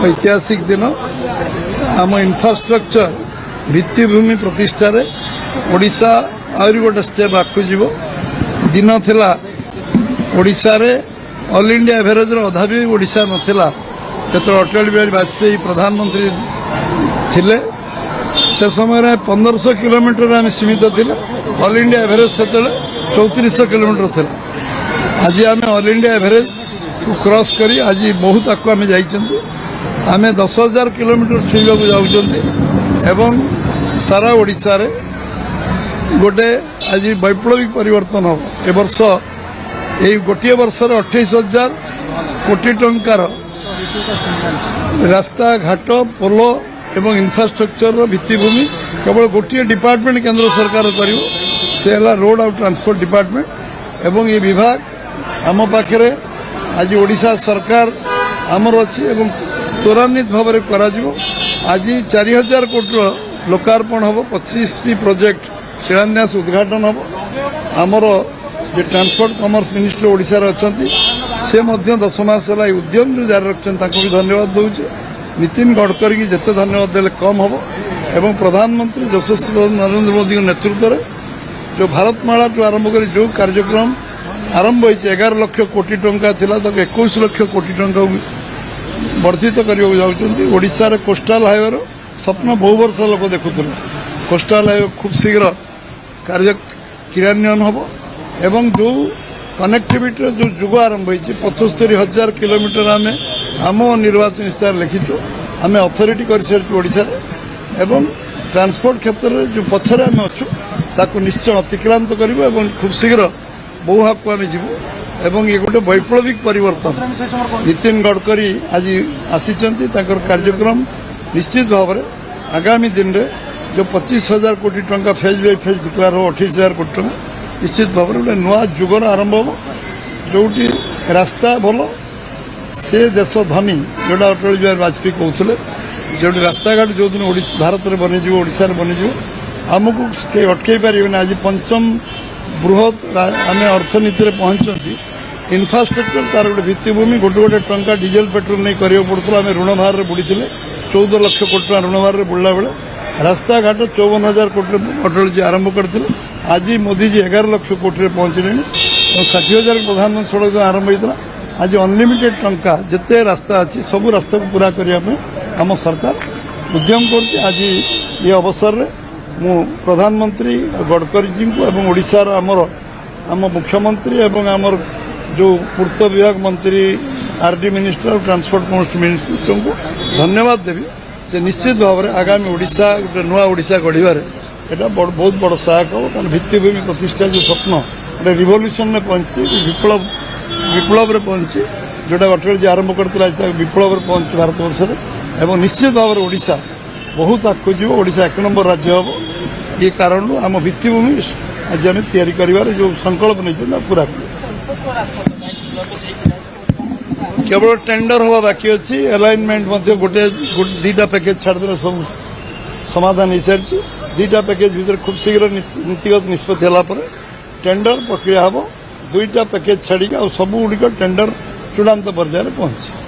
ऐतिहासिक दिन आम इन्फ्रास्ट्रक्चर भित्तिभूमि प्रतिष्ठार ओडिशा आहुरी गोटे स्टेप आगू जीव दिन थिला ओडिशा रे ऑल इंडिया एवरेज अधा भी ओडिशा नथिला जो अटल बिहारी वाजपेयी प्रधानमंत्री थिले से समय 1500 किलोमीटर आम सीमित थिले ऑल इंडिया एवरेज से 3400 किलोमीटर थिला आज आम ऑल इंडिया एवरेज को क्रॉस करी आज बहुत आगे आम जाइछंती आम 10,000 किलोमीटर छुईबा को जाउछंती एवं सारा ओडिशा रे गोटे आज वैप्लविक परिवर्तन हम ए वर्ष यही गोटे वर्ष 28,000 कोटी टंकार रास्ता घाट पोल एवं इन्फ्रास्ट्रक्चर भित्तिभूमि केवल गोटे डिपार्टमेंट केंद्र सरकार करिवो से हला रोड और ट्रांसपोर्ट डिपार्टमेंट एवं ये विभाग आम पाखे आज ओडिशा सरकार आमर अच्छी एवं त्वरान्वित भाव में करा आज 4,000 कोटी लोकार्पण हम 25टी प्रोजेक्ट शिलान्यास उद्घाटन हम आमर जो ट्रांसपोर्ट कमर्स मिनिस्टर ओडिशा अच्छा से 10 मास है उद्यम जो जारी रखते भी धन्यवाद दूचे नितिन गडकरी की जिते धन्यवाद देले कम हम एवं प्रधानमंत्री यशस्वी नरेंद्र मोदी नेतृत्व में जो भारतमाला आरंभ कर जो कार्यक्रम आरंभ हो 11 लाख कोटी टंका थिला तक 21 लाख कोटी टंका वर्धित करने जाऊँगी ओडिशा रे कोस्टाल हाईवे स्वप्न बहु वर्ष लोक देखुले कोस्टाल हाईवे खूब शीघ्र कार्य क्रियान्वयन हम एवं जो कनेक्टिविटी जो जुग आरंभ हो 75,000 किलोमीटर आम आम निर्वाचन इस्तार लिखिचु आम अथॉरिटी कर ओडिशा एवं ट्रांसपोर्ट क्षेत्र में जो पछरे आम अच्छु ताकू निश्चय अतिक्रांत करूँ एवं खूब शीघ्र बहु आगे आम जीवु एवं ये गोटे वैप्लविक परिवर्तन नितिन गडकरी आज आसी कार्यक्रम निश्चित भाव में आगामी दिन में जो 25,000 कोटी टंका फेज बाय फेज डिक्लेयर हो 28,000 कोटी टंका निश्चित भाव में गोटे नुआ जुगर आरंभ हो जो रास्ता भल से देश धनी जोटा अटल बिहारी वाजपेयी कहते जो रास्ता घाट जो दिन भारत में बनीज ओडिशा बनीज आमको अटकई पारे आज पंचम बृहत आम अर्थनीति में पहुंचती इन्फ्रास्ट्रक्चर तार गोटे भित्तिभूमि गोटे गोटे टंका डीजेल पेट्रोल नहीं करा पड़ता आम ऋण भार बुड़ी 14 लाख कोटी ऋण भार बुड़ला बेले रास्ता घाट 54,000 कोटी अटल जी आरंभ करते आज मोदी जी 11 लाख कोटी पहुंचले 60,000 प्रधानमंत्री सड़क जो आरंभ होता आज अनलिमिटेड टंका जिते रास्ता अच्छी सबू रास्ता को पूरा करने आम सरकार उद्यम कर आज ये अवसर में मु प्रधानमंत्री गडकरी जी को एवं ओडिशार आमर आम मुख्यमंत्री एवं आमर जो पूर्त विभाग मंत्री आरडी मिनिस्टर और ट्रांसपोर्ट मिनिस्टर को धन्यवाद देवी से निश्चित भाव में आगामी ओडिशा गोटे नुआ ओडिशा गढ़ार यहाँ बहुत बड़ सहायक हो कारण भित्तिभूमि प्रतिष्ठा जो स्वप्न गोटे रिवोल्यूशन में पहुंची विप्लव में पहुंची जोटा अटल जी आरंभ करते विप्लव में पहुंची भारत वर्ष में एवं निश्चित भाव में ओडिशा बहुत आगे जीव ओडिशा 1 नंबर राज्य हम ये कारण आम भित्तिभूमि आज आम तैयारी कर जो संकल्प नहीं पूरा केवल टेंडर हवा बाकी अच्छी अलाइनमेंट गोटे 2टा पैकेज छाड़दे सब समाधान हो सारी 2टा पैकेज भीतर खूब शीघ्र नीतिगत निष्पत्ति टेंडर प्रक्रिया हम 2टा पैकेज छाड़ी सबुगुड़िक टेंडर चूड़ांत पर्यायर पहुंची।